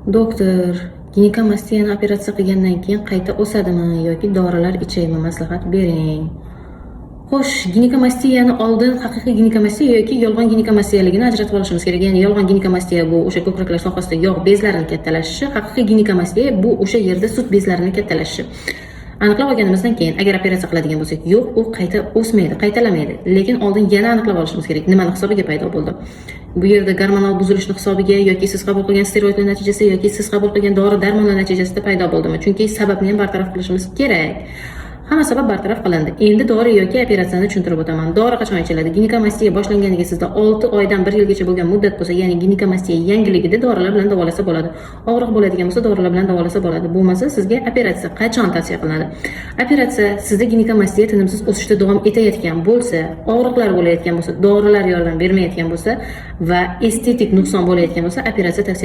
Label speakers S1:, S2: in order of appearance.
S1: Doktor, ginekomastiyani operatsiya qilgandan keyin qayta o'sadimi yoki dorilar ichaymi, maslahat bering. Xo'sh, ginekomastiyani oldin haqiqiy ginekomastiya yoki yolg'on ginekomastiyaligini ajratib olishimiz kerak. Ya'ni yolg'on ginekomastiya bu o'sha ko'kraklar sohasida yog' bezlarining kattalashishi, haqiqiy ginekomastiya bu o'sha yerda sut bezlarining kattalashishi. Aniqlab olganimizdan keyin agar operatsiya qiladigan bo'lsak, yo'q, u qayta o'smaydi, qaytalamaydi. Lekin oldin yana aniqlab olishimiz kerak, nimani hisobiga paydo bo'ldi. Bu yerda gormonal buzilishning hisobiga yoki siz qabul qilgan steroidlar natijasi yoki siz qabul qilgan dori-darmonlar natijasida paydo bo'ldimi? Chunki sababni ham bartaraf qilishimiz kerak. Hamma sabab bartaraf qilindi. Endi dori yoki operatsiyani tushuntirib o'taman. Dori qachon ichiladi? Ginekomastiya boshlanganiga sizda 6 oydan 1 yilgacha bo'lgan muddat bo'lsa, ya'ni ginekomastiya yangiligida dorilar bilan davolasa bo'ladi. Og'riq bo'ladigan bo'lsa, dorilar bilan davolasa bo'ladi. Bo'lmasa sizga operatsiya qachon tavsiya qilinadi? Operatsiya sizda ginekomastiya tinimsiz o'sishda davom etayotgan bo'lsa, og'riqlar bo'layotgan bo'lsa, dorilar yordam bermayotgan bo'lsa va estetik nuqson bo'layotgan bo'lsa, operatsiya tavsiya